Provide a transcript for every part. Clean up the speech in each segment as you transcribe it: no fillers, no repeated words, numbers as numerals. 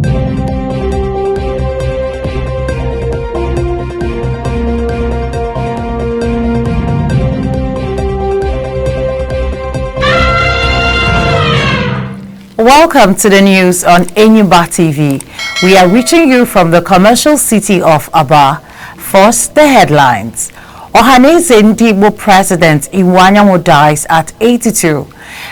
Welcome to the news on Enyimba TV. We are reaching you from the commercial city of Aba. First, the headlines. Ohanaeze President Iwanyanwo dies at 82.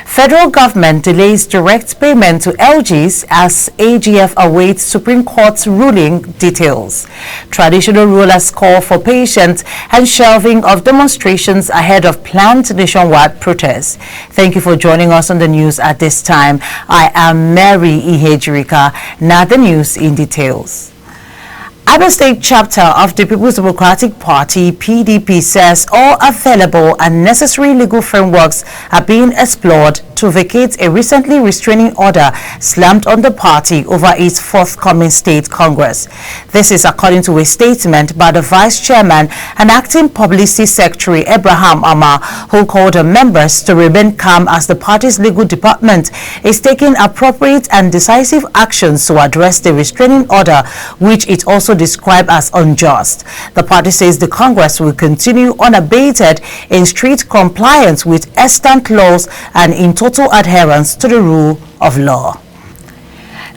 Federal government delays direct payment to LGs as AGF awaits Supreme Court's ruling details. Traditional rulers call for patience and shelving of demonstrations ahead of planned nationwide protests. Thank you for joining us on the news at this time. I am Mary Ihejirika. Now the news in details. Abia State chapter of the People's Democratic Party (PDP) says all available and necessary legal frameworks are being explored to vacate a recently restraining order slammed on the party over its forthcoming state congress. This is according to a statement by the Vice Chairman and Acting Publicity Secretary Abraham Ama, who called on members to remain calm as the party's legal department is taking appropriate and decisive actions to address the restraining order, which it also described as unjust. The party says the Congress will continue unabated in strict compliance with extant laws and in total adherence to the rule of law.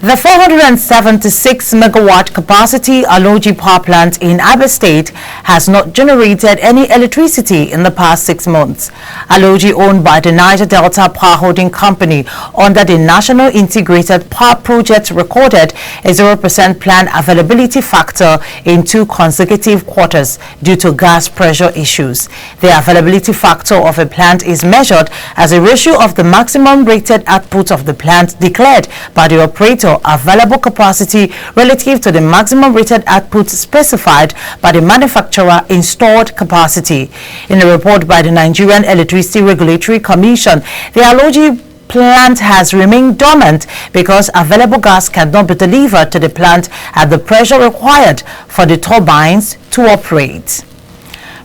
The 476 megawatt capacity Aloji power plant in Abia State has not generated any electricity in the past 6 months. Aloji, owned by the Niger Delta Power Holding Company under the National Integrated Power Project, recorded a 0% plant availability factor in 2 consecutive quarters due to gas pressure issues. The availability factor of a plant is measured as a ratio of the maximum rated output of the plant declared by the operator available capacity relative to the maximum rated output specified by the manufacturer installed capacity. In a report by the Nigerian Electricity Regulatory Commission, the Aloji plant has remained dormant because available gas cannot be delivered to the plant at the pressure required for the turbines to operate.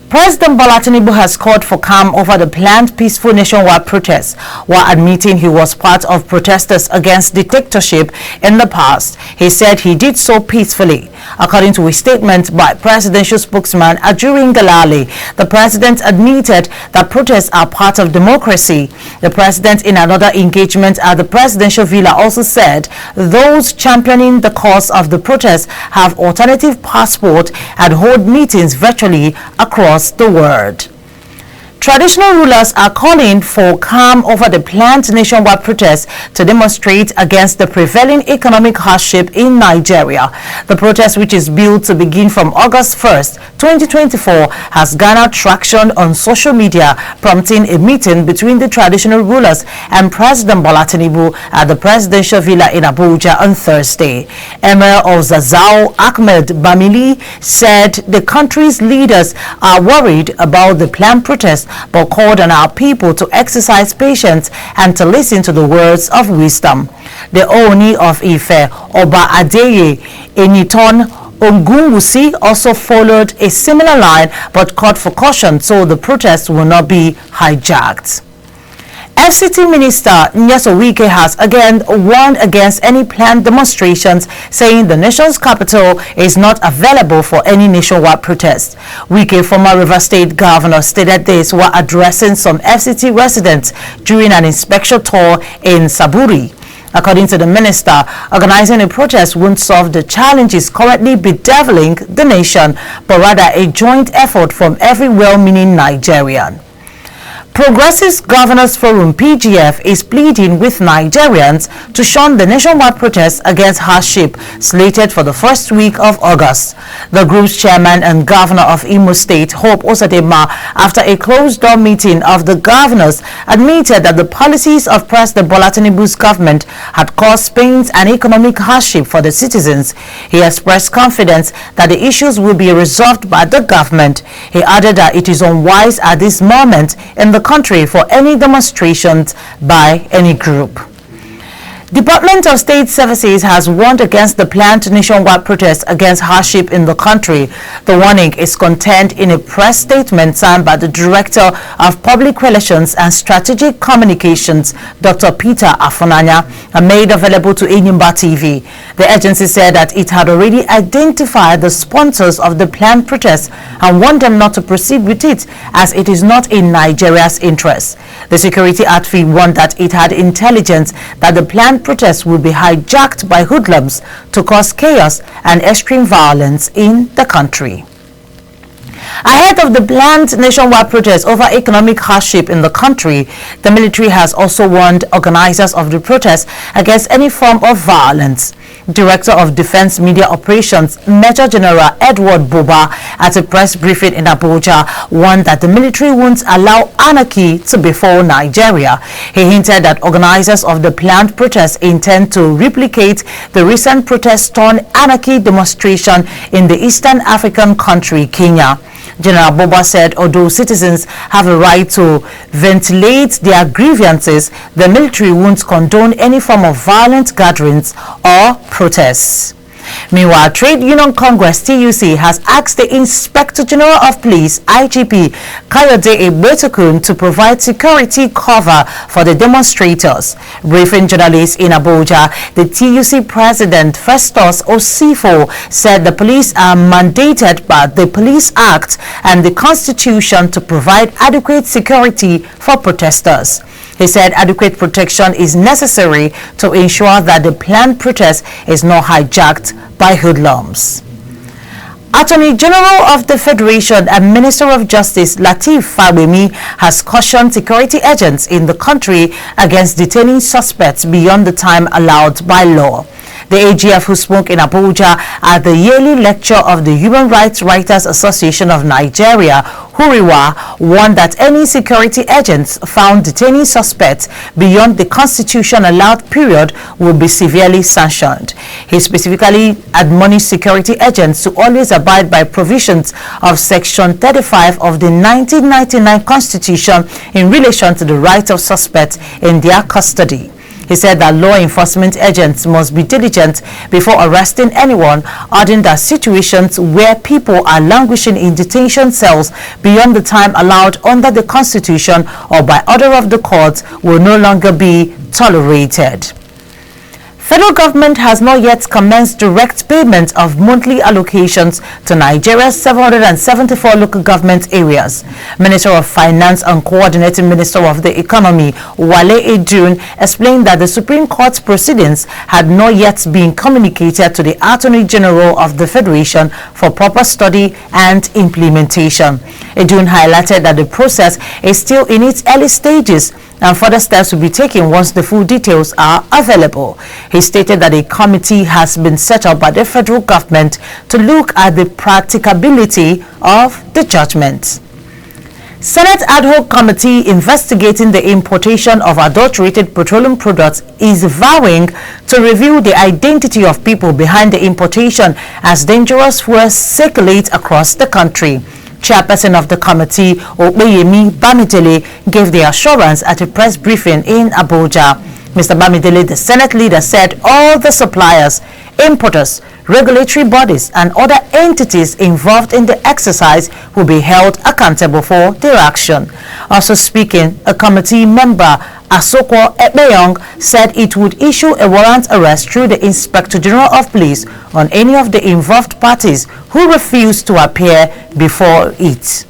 President Bola Tinubu has called for calm over the planned peaceful nationwide protests, while admitting he was part of protesters against dictatorship in the past. He said he did so peacefully. According to a statement by presidential spokesman Ajuri Ngalale, the president admitted that protests are part of democracy. The president, in another engagement at the presidential villa, also said those championing the cause of the protests have alternative passport and hold meetings virtually across the world. Traditional rulers are calling for calm over the planned nationwide protests to demonstrate against the prevailing economic hardship in Nigeria. The protest, which is billed to begin from August 1st, 2024, has garnered traction on social media, prompting a meeting between the traditional rulers and President Bola Tinubu at the presidential villa in Abuja on Thursday. Emir of Zazzau, Ahmed Bamili, said the country's leaders are worried about the planned protests, but called on our people to exercise patience and to listen to the words of wisdom. The Oni of Ife, Oba Adeye Eniton Ogunwusi, also followed a similar line but called for caution so the protests will not be hijacked. FCT Minister Wike has again warned against any planned demonstrations, saying the nation's capital is not available for any nationwide protest. Wike, former River State governor, stated this while addressing some FCT residents during an inspection tour in Saburi. According to the minister, organizing a protest won't solve the challenges currently bedeviling the nation, but rather a joint effort from every well-meaning Nigerian. Progressive Governors Forum (PGF) is pleading with Nigerians to shun the nationwide protests against hardship slated for the first week of August. The group's chairman and governor of Imo State, Hope Osadema, after a closed-door meeting of the governors, admitted that the policies of President Bola Tinubu's government had caused pains and economic hardship for the citizens. He expressed confidence that the issues will be resolved by the government. He added that it is unwise at this moment in the country for any demonstrations by any group. Department of State Services has warned against the planned nationwide protests against hardship in the country. The warning is contained in a press statement signed by the Director of Public Relations and Strategic Communications, Dr. Peter Afonanya, and made available to Enyimba TV. The agency said that it had already identified the sponsors of the planned protest and warned them not to proceed with it, as it is not in Nigeria's interest. The security outfit warned that it had intelligence that the planned protest would be hijacked by hoodlums to cause chaos and extreme violence in the country. Ahead of the planned nationwide protest over economic hardship in the country, the military has also warned organizers of the protest against any form of violence. Director of Defense Media Operations, Major General Edward Buba, at a press briefing in Abuja, warned that the military won't allow anarchy to befall Nigeria. He hinted that organizers of the planned protest intend to replicate the recent protest-turned-anarchy demonstration in the Eastern African country, Kenya. General Buba said although citizens have a right to ventilate their grievances, the military won't condone any form of violent gatherings or protests. Meanwhile, Trade Union Congress (TUC) has asked the Inspector General of Police (IGP) Kayode Egbetokun to provide security cover for the demonstrators. Briefing journalists in Abuja, the TUC President Festus Osifo said the police are mandated by the Police Act and the Constitution to provide adequate security for protesters. He said adequate protection is necessary to ensure that the planned protest is not hijacked by hoodlums. Attorney General of the Federation and Minister of Justice Lateef Fagbemi has cautioned security agents in the country against detaining suspects beyond the time allowed by law. The AGF, who spoke in Abuja at the yearly lecture of the Human Rights Writers Association of Nigeria, Huriwa, warned that any security agents found detaining suspects beyond the constitution-allowed period will be severely sanctioned. He specifically admonished security agents to always abide by provisions of Section 35 of the 1999 Constitution in relation to the rights of suspects in their custody. He said that law enforcement agents must be diligent before arresting anyone, adding that situations where people are languishing in detention cells beyond the time allowed under the Constitution or by order of the courts will no longer be tolerated. Federal government has not yet commenced direct payment of monthly allocations to Nigeria's 774 local government areas. Minister of Finance and Coordinating Minister of the Economy, Wale Edun, explained that the Supreme Court proceedings had not yet been communicated to the Attorney General of the Federation for proper study and implementation. Edun highlighted that the process is still in its early stages and further steps will be taken once the full details are available. He stated that a committee has been set up by the federal government to look at the practicability of the judgment. Senate Ad Hoc Committee investigating the importation of adulterated petroleum products is vowing to reveal the identity of people behind the importation as dangerous fuels circulate across the country. Chairperson of the committee, Yemi Bamidele, gave the assurance at a press briefing in Abuja. Mr. Bamidele, the Senate leader, said all the suppliers, importers, regulatory bodies and other entities involved in the exercise will be held accountable for their action. Also speaking, a committee member, Asoko Ekpeyong, said it would issue a warrant arrest through the Inspector General of Police on any of the involved parties who refuse to appear before it.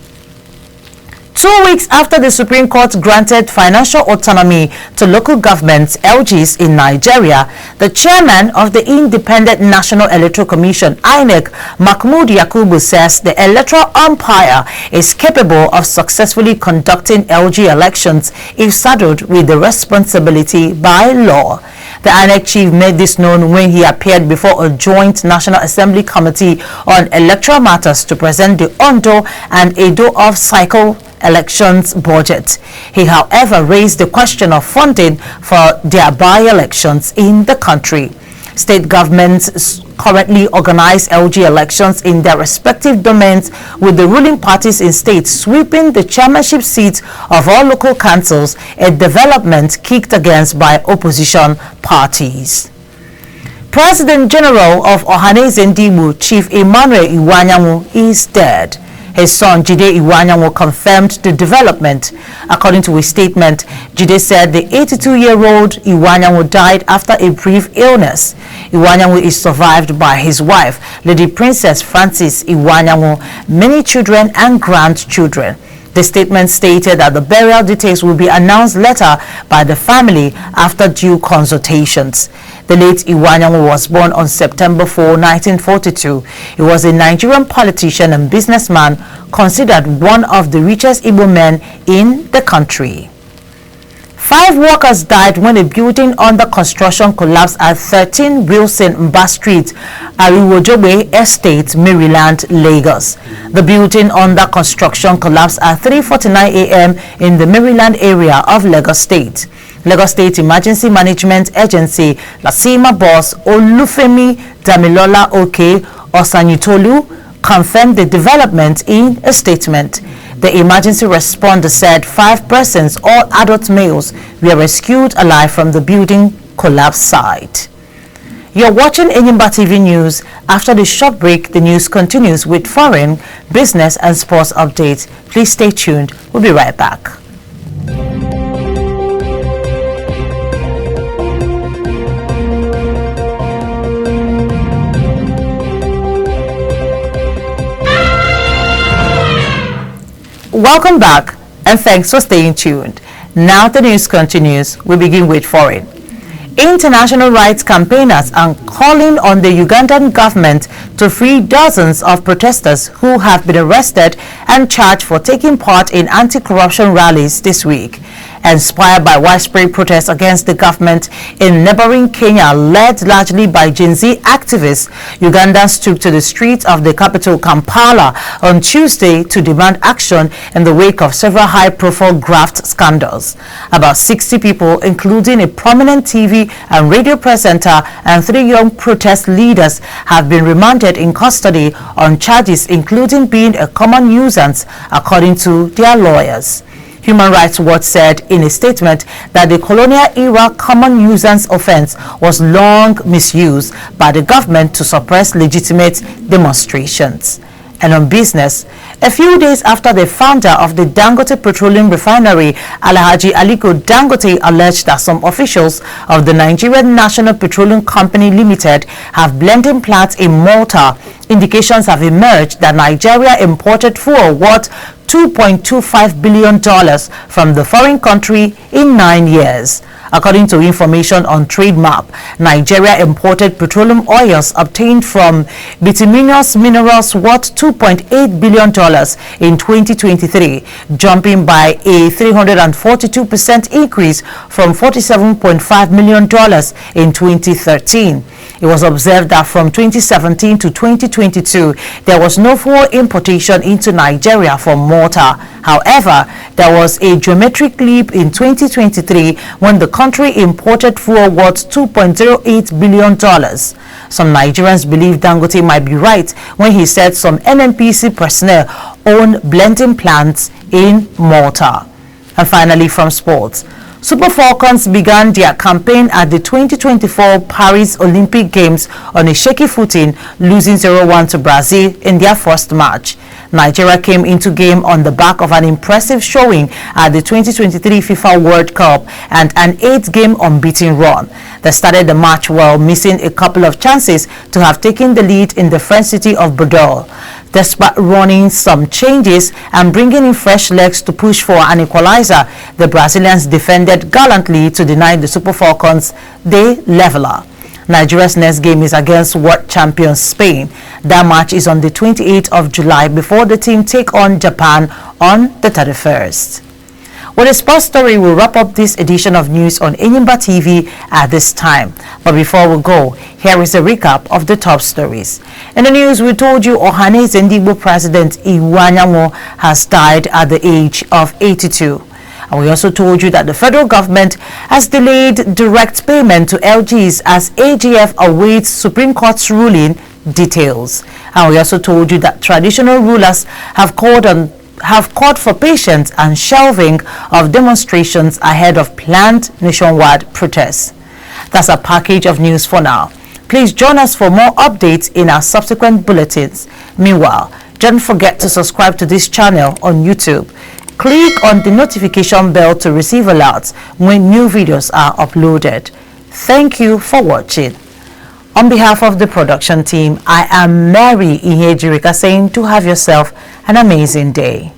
2 weeks after the Supreme Court granted financial autonomy to local governments, LGs, in Nigeria, the chairman of the Independent National Electoral Commission, INEC, Mahmood Yakubu, says the electoral umpire is capable of successfully conducting LG elections if saddled with the responsibility by law. The INEC chief made this known when he appeared before a joint National Assembly Committee on Electoral Matters to present the Ondo and Edo off-cycle elections budget. He, however, raised the question of funding for their by-elections in the country. State governments currently organize LG elections in their respective domains, with the ruling parties in states sweeping the chairmanship seats of all local councils, a development kicked against by opposition parties. President General of Ohanaeze, Chief Emmanuel Iwanyanwu, is dead. His son, Jide Iwanyanwo, confirmed the development. According to his statement, Jide said the 82-year-old Iwanyanwo died after a brief illness. Iwanyanwo is survived by his wife, Lady Princess Francis Iwanyanwo, many children and grandchildren. The statement stated that the burial details will be announced later by the family after due consultations. The late Iwanyanwo was born on September 4, 1942. He was a Nigerian politician and businessman, considered one of the richest Igbo men in the country. 5 workers died when a building under construction collapsed at 13 Wilson Mba Street, Ariwojobe Estate, Maryland, Lagos. The building under construction collapsed at 3:49 a.m. in the Maryland area of Lagos State. Lagos State Emergency Management Agency, Lasima boss Olufemi Damilola Oke Osanyitolu, confirmed the development in a statement. The emergency responder said 5 persons, all adult males, were rescued alive from the building collapse site. You're watching Enyimba TV News. After the short break, the news continues with foreign, business and sports updates. Please stay tuned. We'll be right back. Welcome back and thanks for staying tuned. Now the news continues. We begin with foreign. International rights campaigners are calling on the Ugandan government to free dozens of protesters who have been arrested and charged for taking part in anti-corruption rallies this week. Inspired by widespread protests against the government in neighboring Kenya, led largely by Gen Z activists, Ugandans took to the streets of the capital Kampala on Tuesday to demand action in the wake of several high-profile graft scandals. About 60 people, including a prominent TV and radio presenter and 3 young protest leaders, have been remanded in custody on charges including being a common nuisance, according to their lawyers. Human Rights Watch said in a statement that the colonial-era common nuisance offense was long misused by the government to suppress legitimate demonstrations. And on business, a few days after the founder of the Dangote Petroleum Refinery, Alhaji Aliko Dangote, alleged that some officials of the Nigerian National Petroleum Company Limited have blending plants in Malta, indications have emerged that Nigeria imported fuel worth $2.25 billion from the foreign country in 9 years. According to information on Trademark, Nigeria imported petroleum oils obtained from bituminous minerals worth $2.8 billion in 2023, jumping by a 342% increase from $47.5 million in 2013. It was observed that from 2017 to 2022, there was no fuel importation into Nigeria from Malta. However, there was a geometric leap in 2023 when the country imported fuel worth $2.08 billion. Some Nigerians believe Dangote might be right when he said some NNPC personnel own blending plants in Malta. And finally, from sports. Super Falcons began their campaign at the 2024 Paris Olympic Games on a shaky footing, losing 0-1 to Brazil in their first match. Nigeria came into game on the back of an impressive showing at the 2023 FIFA World Cup and an 8-game unbeaten run. They started the match well, missing a couple of chances to have taken the lead in the French city of Bordeaux. Despite running some changes and bringing in fresh legs to push for an equalizer, the Brazilians defended gallantly to deny the Super Falcons the leveler. Nigeria's next game is against world champions Spain. That match is on the 28th of July before the team take on Japan on the 31st. With a sports story, we'll wrap up this edition of news on Enyimba TV at this time. But before we go, here is a recap of the top stories. In the news, we told you Ohanaeze President Iwanyanwo has died at the age of 82. And we also told you that the federal government has delayed direct payment to LGs as AGF awaits Supreme Court's ruling details. And we also told you that traditional rulers have called for patience and shelving of demonstrations ahead of planned nationwide protests. That's a package of news for now. Please join us for more updates in our subsequent bulletins. Meanwhile, Don't forget to subscribe to this channel on YouTube. Click on the notification bell to receive alerts when new videos are uploaded. Thank you for watching. On behalf of the production team, I am Mary Ihejirika saying to have yourself an amazing day.